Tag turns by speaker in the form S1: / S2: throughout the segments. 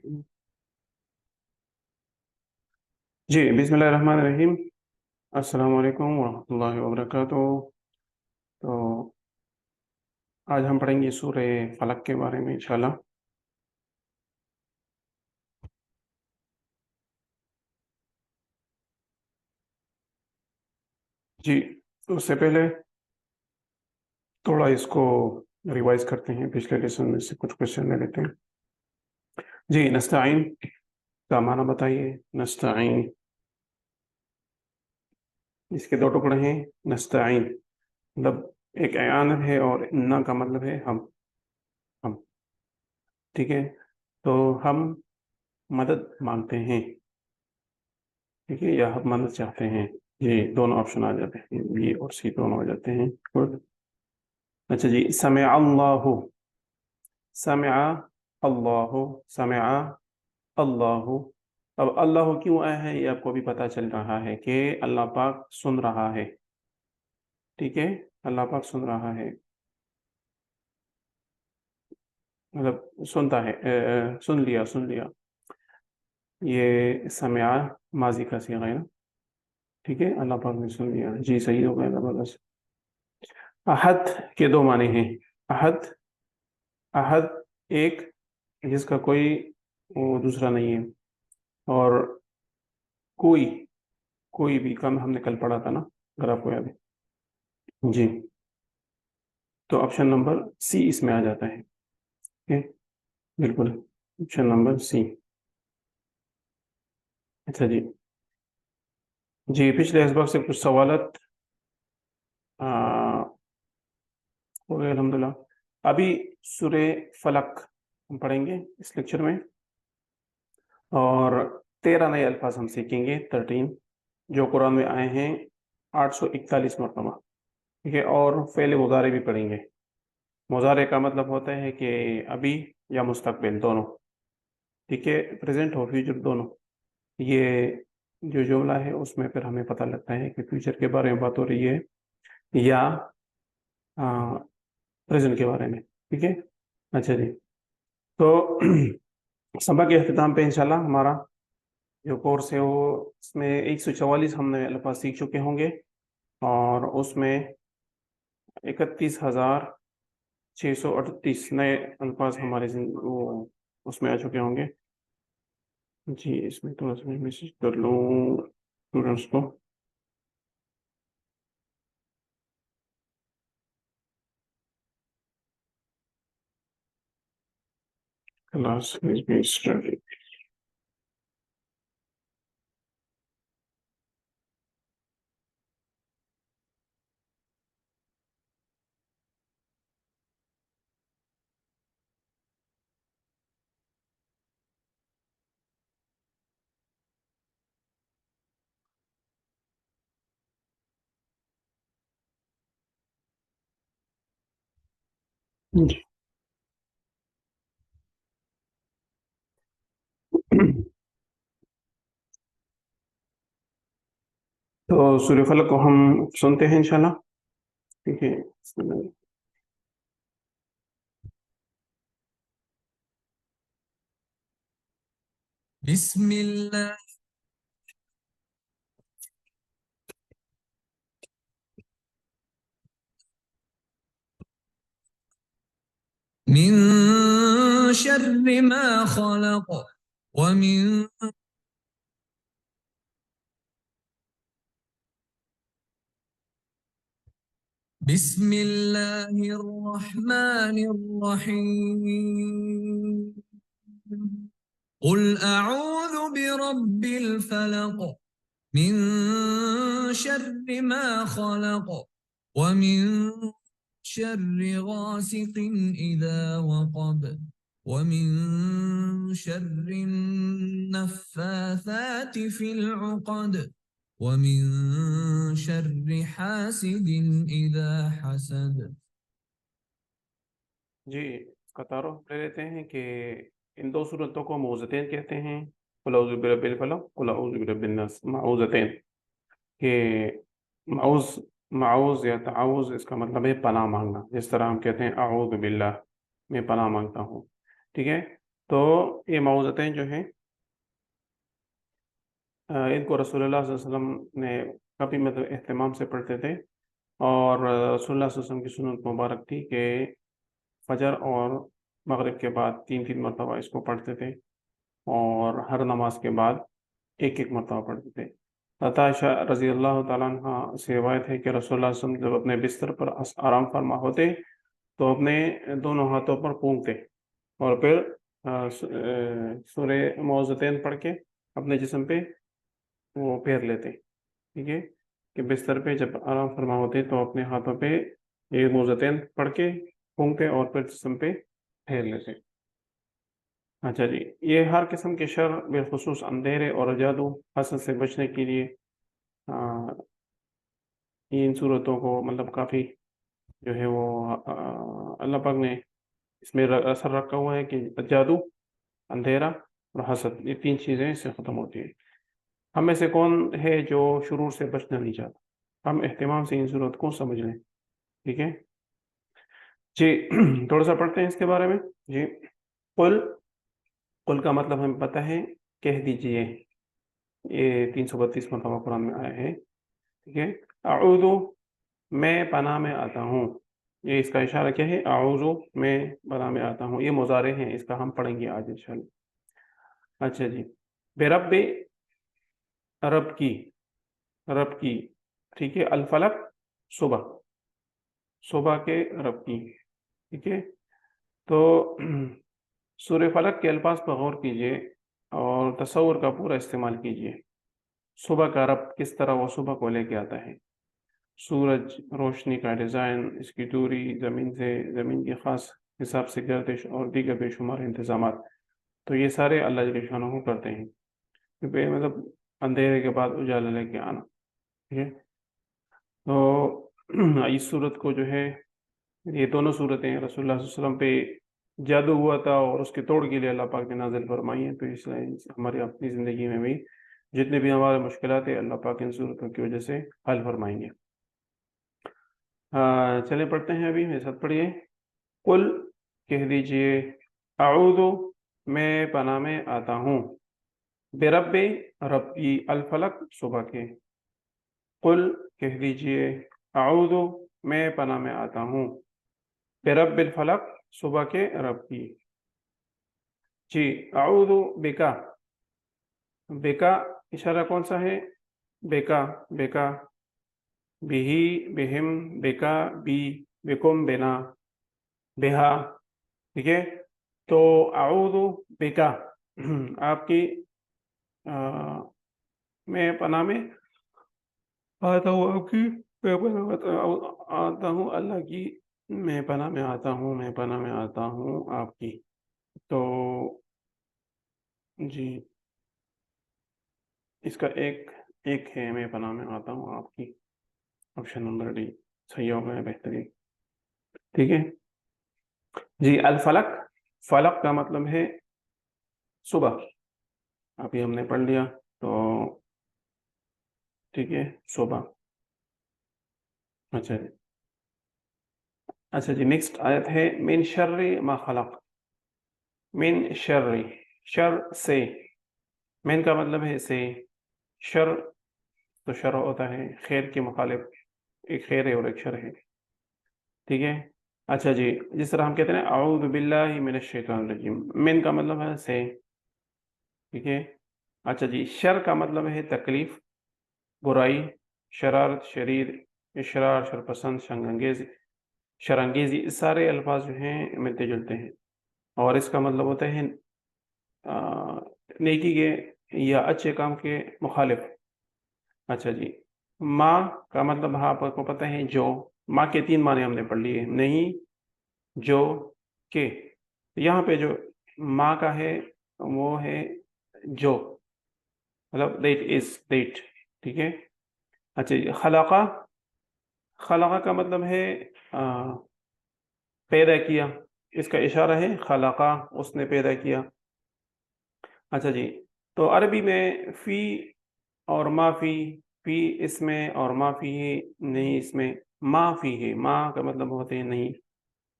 S1: جی بسم اللہ الرحمن الرحیم۔ السلام علیکم ورحمۃ اللہ وبرکاتہ۔ تو آج ہم پڑھیں گے سورہ فلق کے بارے میں انشاءاللہ۔ جی اس سے پہلے تھوڑا اس کو ریوائز کرتے ہیں، پچھلے لیسن میں سے کچھ کوشچن لے لیتے ہیں۔ جی نستعین کا معنی بتائیے۔ نستعین اس کے دو ٹکڑے ہیں۔ نستعین مطلب ایک اعانت ہے اور نا کا مطلب ہے ہم۔ ٹھیک ہے، تو ہم مدد مانگتے ہیں، ٹھیک ہے، یا ہم مدد چاہتے ہیں، یہ دونوں آپشن آ جاتے ہیں، بی اور سی دونوں آ جاتے ہیں۔ گڈ۔ اچھا جی، سمع اللہ، سمع اللہ، سمع اللہ۔ اب اللہ کیوں آیا ہے یہ آپ کو بھی پتا چل رہا ہے کہ اللہ پاک سن رہا ہے، ٹھیک ہے، اللہ پاک سن رہا ہے، مطلب سنتا ہے، سن لیا۔ یہ سمع ماضی کا صیغہ ہے نا، ٹھیک ہے، اللہ پاک نے سن لیا۔ جی صحیح ہو گیا، زبردست۔ احد کے دو معنی ہیں۔ احد، احد ایک جس کا کوئی وہ دوسرا نہیں ہے، اور کوئی بھی کم ہم نے کل پڑھا تھا نا، اگر آپ کو یاد ہے۔ جی تو آپشن نمبر سی اس میں آ جاتا ہے، ٹھیک ہے، بالکل آپشن نمبر سی۔ اچھا جی پچھلے اسباق سے کچھ سوالات ہو گئے الحمدللہ۔ ابھی سورہ فلق ہم پڑھیں گے اس لیکچر میں، اور 13 نئے الفاظ ہم سیکھیں گے، 13 جو قرآن میں آئے ہیں 841 مرتبہ، ٹھیک ہے، اور فعل مضارع بھی پڑھیں گے۔ مضارع کا مطلب ہوتا ہے کہ ابھی یا مستقبل دونوں، ٹھیک ہے، پریزنٹ ہو فیوچر دونوں۔ یہ جو جملہ ہے اس میں پھر ہمیں پتہ لگتا ہے کہ فیوچر کے بارے میں بات ہو رہی ہے یا پریزنٹ کے بارے میں، ٹھیک ہے۔ اچھا جی، تو سبق کے اختتام پہ انشاءاللہ ہمارا جو کورس ہے وہ اس میں 144 ہم نے الفاظ سیکھ چکے ہوں گے، اور اس میں 31,638 نئے الفاظ ہمارے وہ اس میں آ چکے ہوں گے۔ جی اس میں تھوڑا سا میں میسج کر لوں اسٹوڈنٹس کو۔ Class has been started. جی تو سورہ فلق کو ہم سنتے ہیں انشاءاللہ، ٹھیک ہے۔
S2: بسم اللہ من شر ما خلق ومن بسم اللہ الرحمن الرحیم قل اعوذ برب الفلق من شر ما خلق ومن شر غاسق اذا وقب ومن شر النفاثات في العقد ومن شر حاسد اذا حسد۔
S1: جی اس کا تعارف لے لیتے ہیں کہ ان دو صورتوں کو معوذتین کہتے ہیں، قل اعوذ برب الفلق، قل اعوذ برب الناس، معوذتین، کہ معوذ یا تعوذ اس کا مطلب ہے پناہ مانگنا، جس طرح ہم کہتے ہیں اعوذ باللہ، میں پناہ مانگتا ہوں، ٹھیک ہے۔ تو یہ موضوعتیں جو ہیں ان کو رسول اللہ صلی اللہ علیہ وسلم نے کافی مطلب اہتمام سے پڑھتے تھے، اور رسول اللہ صلی اللہ علیہ وسلم کی سنت مبارک تھی کہ فجر اور مغرب کے بعد 3 مرتبہ اس کو پڑھتے تھے، اور ہر نماز کے بعد ایک مرتبہ پڑھتے تھے۔ حضرت عائشہ رضی اللہ تعالیٰ عنہ سے روایت ہے کہ رسول اللہ صلی اللہ علیہ وسلم جب اپنے بستر پر آرام فرما ہوتے تو اپنے دونوں ہاتھوں پر پھونکتے، اور پھر سورہ معوذتین پڑھ کے اپنے جسم پہ وہ پھیر لیتے، ٹھیک ہے، کہ بستر پہ جب آرام فرما ہوتے تو اپنے ہاتھوں پہ یہ معوذتین پڑھ کے پھونکتے اور پھر جسم پہ پھیر لیتے۔ اچھا جی، یہ ہر قسم کے شر بالخصوص اندھیرے اور جادو حسد سے بچنے کے لیے ان صورتوں کو مطلب کافی جو ہے وہ اللہ پاک نے اس میں اثر رکھا ہوا ہے کہ جادو، اندھیرا اور حسد، یہ 3 چیزیں اس سے ختم ہوتی ہیں۔ ہم میں سے کون ہے جو شرور سے بچنا نہیں چاہتا؟ ہم اہتمام سے ان صورت کو سمجھ لیں، ٹھیک ہے جی۔ تھوڑا سا پڑھتے ہیں اس کے بارے میں جی۔ قل کا مطلب ہمیں پتہ ہے، کہہ دیجئے، یہ 332 مرتبہ قرآن میں آیا ہے، ٹھیک ہے۔ اعوذ، میں پناہ میں آتا ہوں، یہ اس کا اشارہ کیا ہے؟ اعوذ، میں پناہ میں آتا ہوں، یہ مضارع ہے، اس کا ہم پڑھیں گے آج انشاءاللہ۔ اچھا جی، برب، رب کی، ٹھیک ہے، الفلق، صبح کے رب کی، ٹھیک ہے۔ تو سورہ فلق کے الفاظ پر غور کیجئے اور تصور کا پورا استعمال کیجئے۔ صبح کا رب کس طرح وہ صبح کو لے کے آتا ہے، سورج، روشنی کا ڈیزائن، اس کی دوری زمین کی خاص حساب سے گردش اور دیگر بے شمار انتظامات، تو یہ سارے اللہ جل شانہ کرتے ہیں، کیونکہ مطلب اندھیرے کے بعد اجالا لے کے آنا، ٹھیک ہے۔ تو اس صورت کو جو ہے، یہ دونوں صورتیں رسول اللہ صلی اللہ علیہ وسلم پہ جادو ہوا تھا اور اس کے توڑ کے لیے اللہ پاک نے نازل فرمائی ہیں، تو اس لیے ہماری اپنی زندگی میں بھی جتنے بھی ہمارے مشکلات ہیں اللہ پاک ان صورتوں کی وجہ سے حل فرمائیں گے۔ چلیں پڑھتے ہیں، ابھی میرے ساتھ پڑھیے۔ قل، کہہ دیجئے، اعوذ، میں پناہ میں آتا ہوں، برب، رب کی، الفلق، صبح کے۔ قل، کہہ دیجئے، اعوذ، میں پناہ میں آتا ہوں، برب الفلق، صبح کے رب کی۔ جی، اعوذ بکا، بکا اشارہ کون سا ہے؟ بکا، بہی، بہم، بکا، بی، بکم، بنا، بہا، ٹھیک ہے۔ تو اعوذ بکا، آپ کی میں پناہ میں آتا ہوں، آپ کی میں پناہ میں آتا ہوں، اللہ کی میں پناہ میں آتا ہوں، میں پناہ میں آتا ہوں آپ کی۔ تو جی، اس کا ایک ہے، میں پناہ میں آتا ہوں آپ کی، آپشن نمبر ڈی صحیح ہو گیا، بہترین، ٹھیک ہے جی۔ الفلق، فلق کا مطلب ہے صبح، ابھی ہم نے پڑھ لیا، تو ٹھیک ہے، صبح۔ اچھا جی، نیکسٹ آیت ہے، من شر ما خلق، من شر سے، من کا مطلب ہے سے، شر تو شر ہوتا ہے خیر کے مخالف، ایک خیر ہے اور ایک شر ہے، ٹھیک ہے۔ اچھا جی، جس طرح ہم کہتے ہیں اعوذ باللہ من الشیطان الرجیم، من کا مطلب ہے سے، ٹھیک ہے۔ اچھا جی، شر کا مطلب ہے تکلیف، برائی، شرارت، شریر، اشرار، شرپسند، شرانگیزی، سارے الفاظ جو ہیں ملتے جلتے ہیں، اور اس کا مطلب ہوتا ہے نیکی کے یا اچھے کام کے مخالف۔ اچھا جی، ماں کا مطلب آپ کو پتہ ہے جو، ماں کے 3 معنی ہم نے پڑھ لیے، نہیں، جو، کہ، یہاں پہ جو ماں کا ہے وہ ہے جو، مطلب دیٹ، ٹھیک ہے۔ اچھا جی، خلقہ کا مطلب ہے پیدا کیا، اس کا اشارہ ہے خلقہ، اس نے پیدا کیا۔ اچھا جی، تو عربی میں فی اور ما فی اس میں، اور ما فی نہیں اس میں، ما فی ہے، ما کا مطلب ہوتے ہیں نہیں،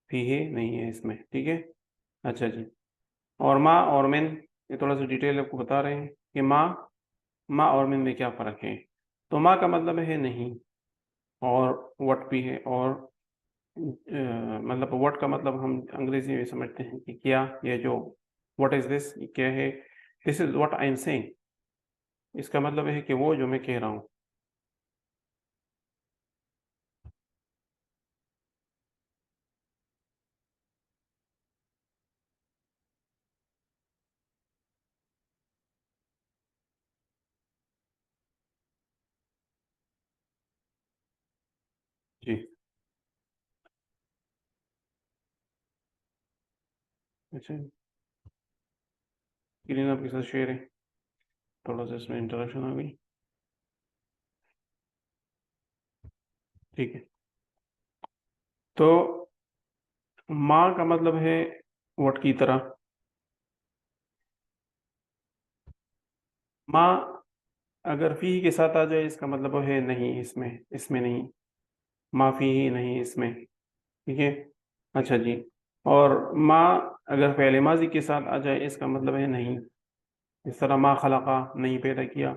S1: فی ہے نہیں ہے اس میں، ٹھیک ہے۔ اچھا جی، اور ما اور من یہ تھوڑا سا ڈیٹیل آپ کو بتا رہے ہیں کہ ما اور من میں کیا فرق ہے. تو ما کا مطلب ہے نہیں، اور وٹ بھی ہے، اور مطلب وٹ کا مطلب ہم انگریزی میں سمجھتے ہیں کہ کیا، یہ جو وٹ از دس کیا ہے، this is what I am seeing, اس کا مطلب ہے کہ وہ جو میں کہہ رہا ہوں. جی اچھا، اسکرین آپ کے ساتھ شیئر ہے، تھوڑا سا اس میں انٹرپشن آ گئی. ٹھیک ہے، تو ماں کا مطلب ہے وٹ کی طرح. ماں اگر فی کے ساتھ آ جائے اس کا مطلب ہے نہیں، اس میں نہیں، ما فی ہی نہیں اس میں. ٹھیک ہے، اچھا جی. اور ما اگر فعل ماضی کے ساتھ آ جائے اس کا مطلب ہے نہیں، اس طرح ما خلقا نہیں پیدا کیا.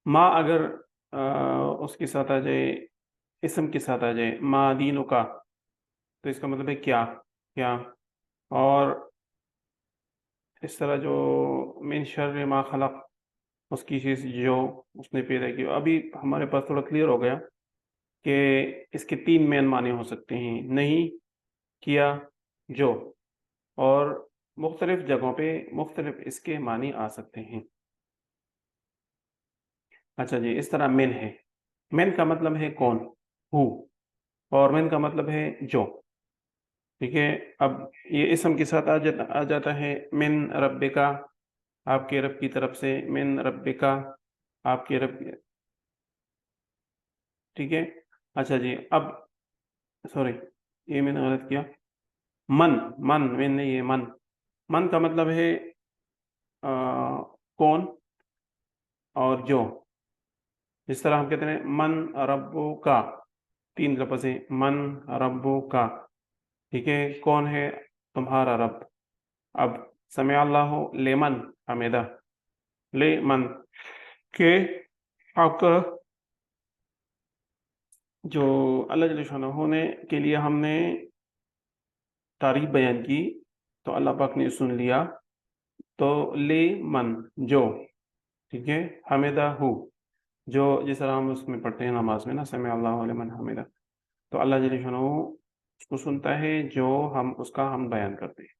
S1: ما اگر اس کے ساتھ آ جائے، اسم کے ساتھ آ جائے، ما دینو کا، تو اس کا مطلب ہے کیا کیا. اور اس طرح جو من شر ما خلق، اس کی چیز جو اس نے پیدا کی. ابھی ہمارے پاس تھوڑا کلیئر ہو گیا کہ اس کے تین مین معنی ہو سکتے ہیں: نہیں، کیا، جو. اور مختلف جگہوں پہ مختلف اس کے معنی آ سکتے ہیں. اچھا جی، اس طرح من ہے، من کا مطلب ہے کون، ہو، اور من کا مطلب ہے جو. ٹھیک ہے، اب یہ اسم کے ساتھ آ جاتا ہے من ربکا، آپ کے رب کی طرف سے، من ربکا، آپ کے رب. ٹھیک ہے، اچھا جی. اب سوری، یہ میں نے غلط کیا. من نہیں، یہ من کا مطلب ہے کون اور جو. جس طرح ہم کہتے ہیں من ربو کا، تین لفظ ہیں، من ربو کا. ٹھیک ہے، کون ہے تمہارا رب. اب سمع اللہ لمن حمیدہ، لمن کہ آپ کا جو اللہ جل شانہ نے کے لیے ہم نے تعریف بیان کی تو اللہ پاک نے سن لیا. تو لمن جو، ٹھیک ہے، حمیدہ ہو، جو جس طرح ہم اس میں پڑھتے ہیں نماز میں نا، سمع اللہ لمن حمیدہ، تو اللہ جل شانہ اس کو سنتا ہے جو ہم اس کا ہم بیان کرتے ہیں.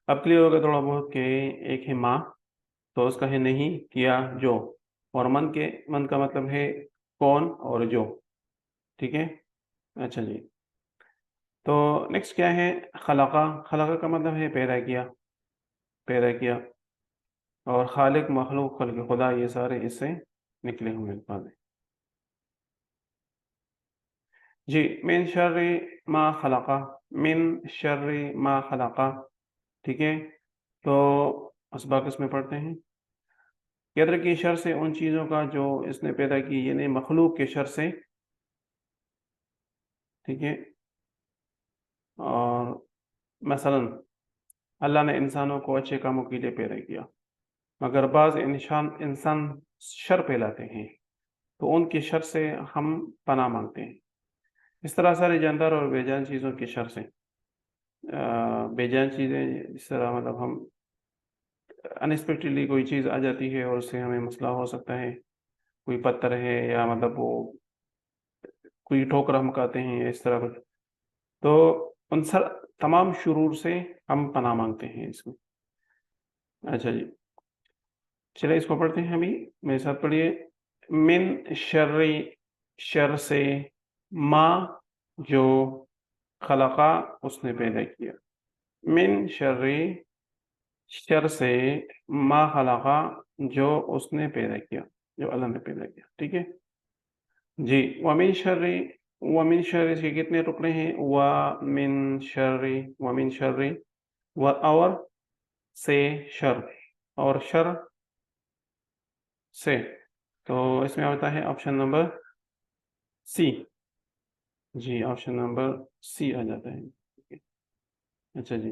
S1: اب کلیئر ہوگا تھوڑا بہت کہ ایک ہے ماں، تو اس کا ہے نہیں، کیا، جو. اور من کا مطلب ہے کون اور جو. ٹھیک ہے، اچھا جی. تو نیکسٹ کیا ہے، خلقہ. خلقہ کا مطلب ہے پیدا کیا، پیدا کیا. اور خالق، مخلوق، خلق خدا، یہ سارے اس سے نکلے ہوئے الفاظ ہیں. جی، من شر ما خلقہ، من شر ما خلقہ. ٹھیک ہے، تو اسباق اس میں پڑھتے ہیں. یاد رکھیے شر سے ان چیزوں کا جو اس نے پیدا کی، یعنی مخلوق کے شر سے. ٹھیک ہے، اور مثلا اللہ نے انسانوں کو اچھے کاموں کے لیے پیدا کیا، مگر بعض انسان شر پھیلاتے ہیں، تو ان کے شر سے ہم پناہ مانگتے ہیں. اس طرح سارے جاندار اور بے جان چیزوں کے شر سے. بے جان چیزیں جس طرح مطلب ہم انسپیکٹڈلی کوئی چیز آ جاتی ہے اور اس سے ہمیں مسئلہ ہو سکتا ہے، کوئی پتھر ہے یا مطلب وہ کوئی ٹھوکر ہم کھاتے ہیں اس طرح کچھ، تو ان تمام شرور سے ہم پناہ مانگتے ہیں اس میں. اچھا جی، چلے اس کو پڑھتے ہیں. ابھی میرے ساتھ پڑھیے. من شر، شر سے، ما جو، خلقہ اس نے پیدا کیا. من شر، شر سے، ما خلقہ جو اس نے پیدا کیا، جو اللہ نے پیدا کیا. ٹھیک ہے جی. ومن شر، ومن شر اس کے کتنے ٹکڑے ہیں، ومن شر، ومن شر، اور سے شر، اور شر سے. تو اس میں آتا ہے آپشن نمبر سی. جی، آپشن نمبر سی آ جاتا ہے. اچھا جی.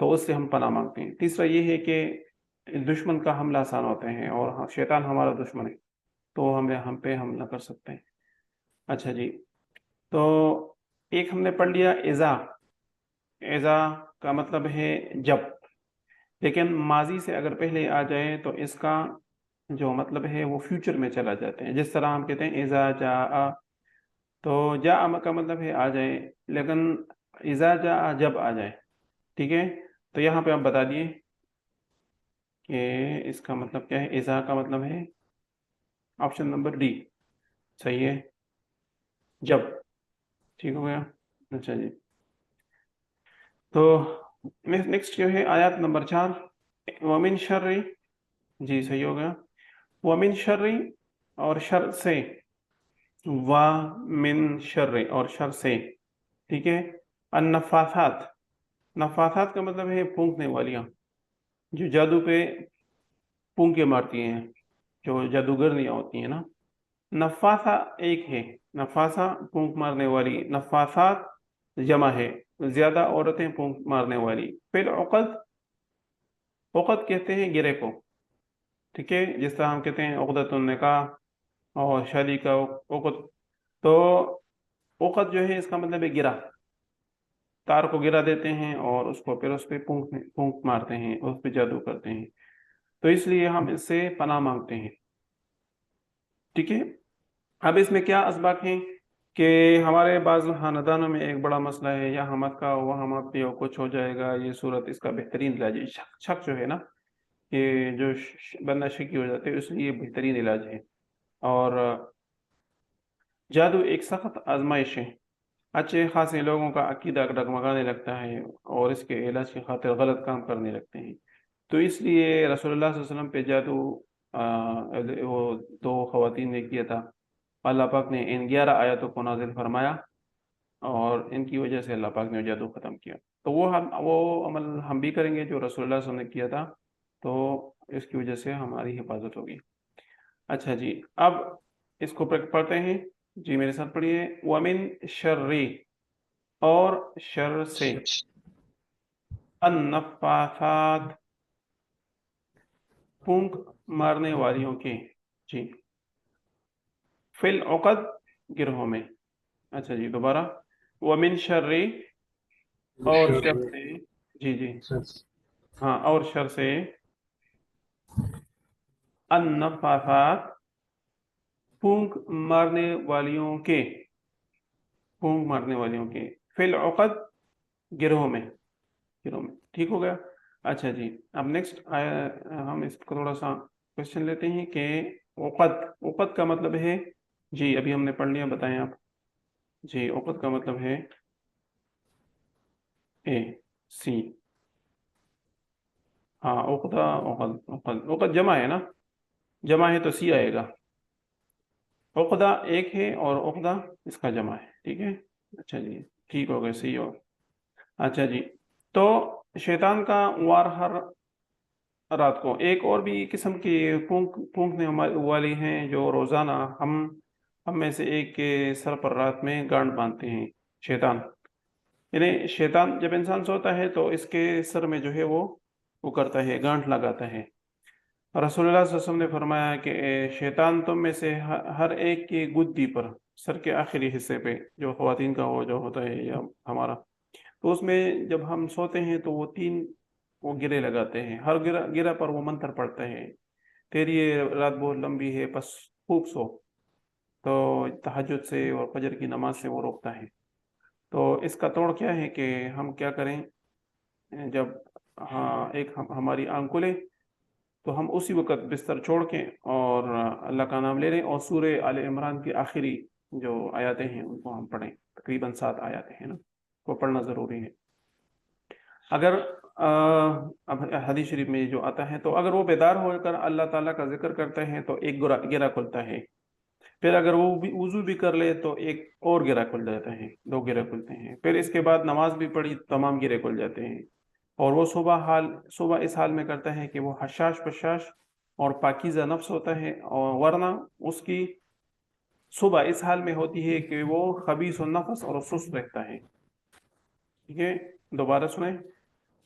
S1: تو اس سے ہم پناہ مانگتے ہیں. تیسرا یہ ہے کہ دشمن کا حملہ آسان ہوتے ہیں اور شیطان ہمارا دشمن ہے تو ہم پہ حملہ کر سکتے ہیں. اچھا جی، تو ایک ہم نے پڑھ لیا اذا. اذا کا مطلب ہے جب، لیکن ماضی سے اگر پہلے آ جائے تو اس کا جو مطلب ہے وہ فیوچر میں چلا جاتے ہیں. جس طرح ہم کہتے ہیں اذا جاء، تو جاء کا مطلب ہے آ جائے، لیکن اذا جاء جب آ جائے. ٹھیک ہے، تو یہاں پہ آپ بتا دیے کہ اس کا مطلب کیا ہے. اذا کا مطلب ہے آپشن نمبر ڈی صحیح ہے، جب. ٹھیک ہو گیا. اچھا جی، تو نیکسٹ جو ہے آیات نمبر 4. ومن شر، جی صحیح ہو گیا. ومن شر، اور شر سے. ومن شر، اور شر سے. ٹھیک ہے. النفاثات، نفاثات کا مطلب ہے پھونکنے والیاں، جو جادو پہ پھونکے مارتی ہیں، جو جادوگرنیاں ہوتی ہیں نا. نفاثہ ایک ہے، نفاثہ پھونک مارنے والی. نفاثات جمع ہے، زیادہ عورتیں پھونک مارنے والی. پھر عقد، عقد کہتے ہیں گرے کو. ٹھیک ہے، جس طرح ہم کہتے ہیں عقدۃ النکاح اور شادی کا عقد. تو عقد جو ہے اس کا مطلب ہے گرا، تار کو گرا دیتے ہیں اور اس کو پھر اس پہ پھونک مارتے ہیں، اس پہ جادو کرتے ہیں. تو اس لیے ہم اس سے پناہ مانگتے ہیں. ٹھیک ہے. اب اس میں کیا اسباق ہیں کہ ہمارے بعض خاندانوں میں ایک بڑا مسئلہ ہے، یا ہمت کا وہاں مت پہ کچھ ہو جائے گا. یہ صورت اس کا بہترین علاج ہے. شک جو ہے نا، یہ جو بندہ شکی ہو جاتے ہے، اس لیے بہترین علاج ہے. اور جادو ایک سخت آزمائش ہے. اچھے خاصے لوگوں کا عقیدہ ڈگمگانے لگتا ہے اور اس کے علاج کی خاطر غلط کام کرنے لگتے ہیں. تو اس لیے رسول اللہ صلی اللہ علیہ وسلم پہ جادو وہ 2 خواتین نے کیا تھا. اللہ پاک نے ان 11 آیاتوں کو نازل فرمایا اور ان کی وجہ سے اللہ پاک نے جادو ختم کیا. تو وہ عمل ہم بھی کریں گے جو رسول اللہ صلی اللہ علیہ وسلم نے کیا تھا، تو اس کی وجہ سے ہماری حفاظت ہوگی. اچھا جی، اب اس کو پڑھتے ہیں. جی میرے ساتھ پڑھیے. ومن شر، اور شر سے. النفاثات، پھونک مارنے والیوں کے. جی. فی العقد، گروہوں میں. اچھا جی، دوبارہ. ومن شر، اور شر سے. جی جی ہاں، اور شر سے. النفاثات، پھونک مارنے والیوں کے. پھونک مارنے والیوں کے. فی العقد، گروہوں میں. گروہ میں. ٹھیک ہو گیا. اچھا جی، اب نیکسٹ ہم اس کو تھوڑا سا کوشچن لیتے ہیں کہ عقد، عقد کا مطلب ہے. جی ابھی ہم نے پڑھ لیا، بتائیں آپ. جی عقد کا مطلب ہے اے سی. ہاں عقدہ، عقد جمع ہے نا، جمع ہے تو سی آئے گا. عقدہ ایک ہے اور عقدہ اس کا جمع ہے. ٹھیک ہے. اچھا جی، ٹھیک ہو گیا، سی. اور اچھا جی، تو شیطان کا وار ہر رات کو. ایک اور بھی قسم کی پھونکنے والی ہیں جو روزانہ ہم میں سے ایک کے سر پر رات میں گانٹ باندھتے ہیں. شیطان، یعنی شیطان جب انسان سوتا ہے تو اس کے سر میں جو ہے وہ کرتا ہے، گانٹ لگاتا ہے. رسول اللہ صلی اللہ علیہ وسلم نے فرمایا کہ شیطان تم میں سے ہر ایک کی گدی پر، سر کے آخری حصے پہ، جو خواتین کا جو ہوتا ہے یا ہمارا، تو اس میں جب ہم سوتے ہیں تو وہ 3 وہ گرے لگاتے ہیں. ہر گرہ پر وہ منتر پڑھتے ہیں، تیری یہ رات بہت لمبی ہے بس خوب سو. تو تہجد سے اور فجر کی نماز سے وہ روکتا ہے. تو اس کا توڑ کیا ہے کہ ہم کیا کریں، جب ایک ہماری آنکھ کھلے تو ہم اسی وقت بستر چھوڑ کے اور اللہ کا نام لے لیں اور سورہ آل عمران کی آخری جو آیاتیں ہیں ان کو ہم پڑھیں. تقریباً 7 آیاتیں ہیں نا، وہ پڑھنا ضروری ہے. اگر اب حدیث شریف میں جو آتا ہے، تو اگر وہ بیدار ہو کر اللہ تعالیٰ کا ذکر کرتے ہیں تو ایک گرہ کھلتا ہے. پھر اگر وہ بھی وضو بھی کر لے تو ایک اور گرہ کھل جاتا ہے، 2 گرہ کھلتے ہیں. پھر اس کے بعد نماز بھی پڑھی، تمام گرہ کھل جاتے ہیں. اور وہ صبح اس حال میں کرتا ہے کہ وہ حشاش پشاش اور پاکیزہ نفس ہوتا ہے، اور ورنہ اس کی صبح اس حال میں ہوتی ہے کہ وہ خبیث النفس اور سست رہتا ہے. ٹھیک ہے، دوبارہ سنیں.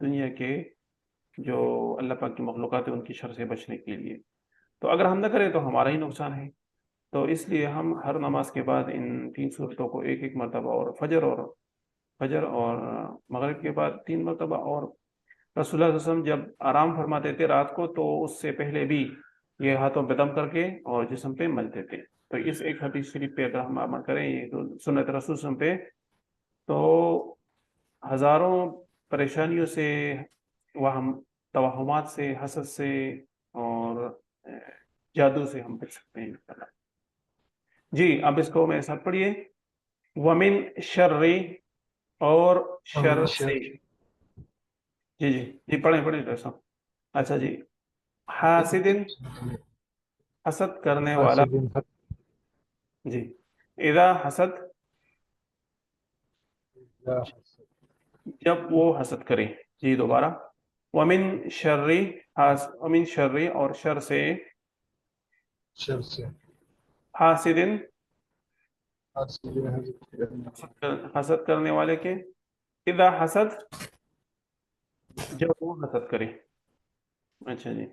S1: دنیا کے جو اللہ پاک کی مخلوقات ہے ان کی شر سے بچنے کے لیے. تو اگر ہم نہ کریں تو ہمارا ہی نقصان ہے. تو اس لیے ہم ہر نماز کے بعد ان 3 صورتوں کو ایک ایک مرتبہ، اور فجر اور مغرب کے بعد 3 مرتبہ، اور رسول اللہ صلی اللہ علیہ وسلم جب آرام فرماتے تھے رات کو تو اس سے پہلے بھی یہ ہاتھوں پہ دم کر کے اور جسم پہ ملتے تھے. تو اس ایک حدیث شریف پہ اگر ہم عمل کریں یہ تو سنت رسول صلی اللہ علیہ وسلم پہ، تو ہزاروں پریشانیوں سے، وہم توہمات سے، حسد سے اور جادو سے ہم بچ سکتے ہیں. جی اب اس کو میرے ساتھ پڑھیے. ومن شر، اور شر سے. جی پڑھیں ڈاکٹر صاحب. اچھا جی. حاسدن، حسد کرنے والا. جی. اذا حسد، جب وہ حسد کرے. جی دوبارہ. ومن شر، ومن شر اور شر سے، حاسدن حسد کرنے والے کے، اذا حسد جب وہ حسد کرے. اچھا جی.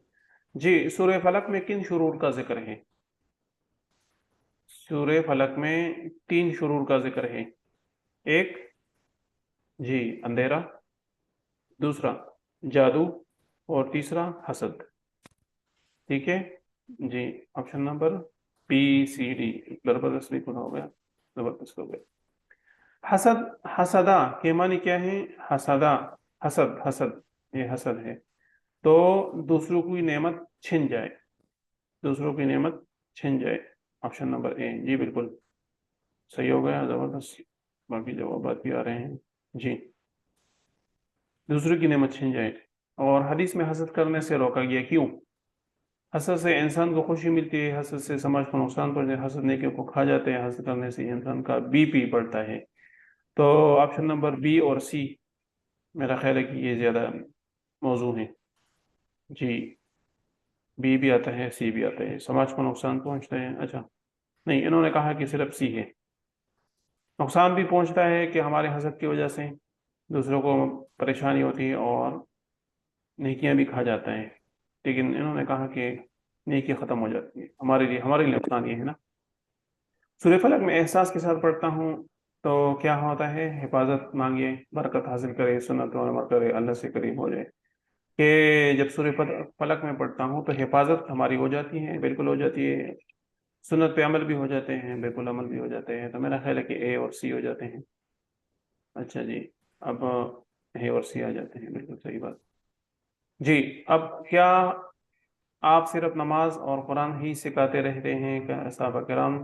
S1: جی سورہ فلق میں کن شرور کا ذکر ہے؟ سورہ فلق میں 3 شرور کا ذکر ہے. ایک جی اندھیرا، دوسرا جادو، اور تیسرا حسد. ٹھیک ہے جی. Option number B C D زبردست لکھنا ہو گیا، زبردست ہو گیا. حسد، حسدہ کے معنی کیا ہے؟ حسدہ، حسد یہ حسد ہے. تو دوسروں کی نعمت چھن جائے، دوسروں کی نعمت چھن جائے. آپشن نمبر اے. جی بالکل صحیح ہو گیا، زبردست. باقی جوابات بھی آ رہے ہیں. جی دوسروں کی نعمت چھن جائے. اور حدیث میں حسد کرنے سے روکا گیا، کیوں؟ حسد سے انسان کو خوشی ملتی ہے، حسد سے سماج کو نقصان پہنچتا ہے، حسد نیکیوں کو کھا جاتے ہیں، حسد کرنے سے انسان کا بی پی بڑھتا ہے. تو آپشن نمبر بی اور سی میرا خیال ہے کہ یہ زیادہ موضوع ہیں. جی بی بھی آتا ہے، سی بھی آتا ہے. سماج کو نقصان پہنچتا ہے. اچھا نہیں، انہوں نے کہا کہ صرف سی ہے. نقصان بھی پہنچتا ہے کہ ہمارے حسد کی وجہ سے دوسروں کو پریشانی ہوتی ہے اور نیکیاں بھی کھا جاتا ہے. لیکن انہوں نے کہا کہ نیکی ختم ہو جاتی ہے. ہمارے لیے نقصان یہ ہے نا. سورہ فلق میں احساس کے ساتھ پڑھتا ہوں تو کیا ہوتا ہے؟ حفاظت مانگے، برکت حاصل کرے، سنت و عمل کرے، اللہ سے قریب ہو جائے. کہ جب سورہ فلق میں پڑھتا ہوں تو حفاظت ہماری ہو جاتی ہے، بالکل ہو جاتی ہے. سنت پہ عمل بھی ہو جاتے ہیں، بالکل عمل بھی ہو جاتے ہیں. تو میرا خیال ہے کہ اے اور سی ہو جاتے ہیں. اچھا جی. اب اے اور سی آ جاتے ہیں، بالکل صحیح بات. جی اب کیا آپ صرف نماز اور قرآن ہی سکھاتے رہتے ہیں؟ کیا صحابہ کرام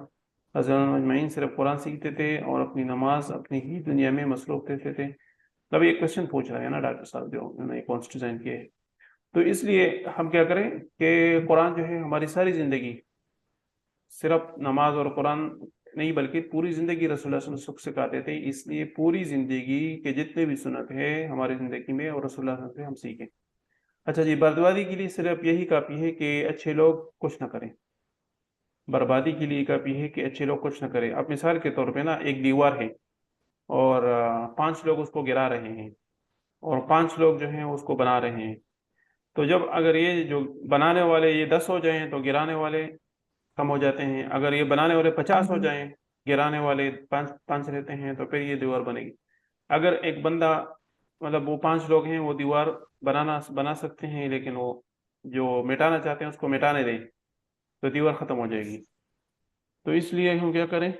S1: حضرات مجمعین صرف قرآن سیکھتے تھے اور اپنی نماز اپنی ہی دنیا میں مصروف رہتے تھے؟ تب یہ کوشچن پوچھ رہے ہیں نا ڈاکٹر صاحب جو انہوں نے کانسٹیٹیوٹ ڈیزائن کیے ہے. تو اس لیے ہم کیا کریں کہ قرآن جو ہے ہماری ساری زندگی، صرف نماز اور قرآن نہیں بلکہ پوری زندگی رسول اللہ صلی اللہ علیہ وسلم سکھاتے تھے. اس لیے پوری زندگی کے جتنے بھی سنت ہے ہماری زندگی میں اور رسول اللہ صلی اللہ علیہ وسلم سے ہم سیکھیں. اچھا جی. بربادی کے لیے صرف یہی کافی ہے کہ اچھے لوگ کچھ نہ کریں. بربادی کے لیے کافی ہے کہ اچھے لوگ کچھ نہ کریں. اب مثال کے طور پہ نا ایک دیوار ہے اور 5 لوگ اس کو گرا رہے ہیں اور 5 لوگ جو ہیں اس کو بنا رہے ہیں. تو جب اگر یہ جو بنانے والے یہ 10 ہو جائیں تو گرانے والے کم ہو جاتے ہیں. اگر یہ بنانے والے 50 ہو جائیں، گرانے والے 5 رہتے ہیں، تو پھر یہ دیوار بنے گی. اگر ایک بندہ، مطلب وہ 5 لوگ ہیں وہ دیوار بنا سکتے ہیں، لیکن وہ جو مٹانا چاہتے ہیں اس کو مٹانے دیں تو دیوار ختم ہو جائے گی. تو اس لیے ہم کیا کریں؟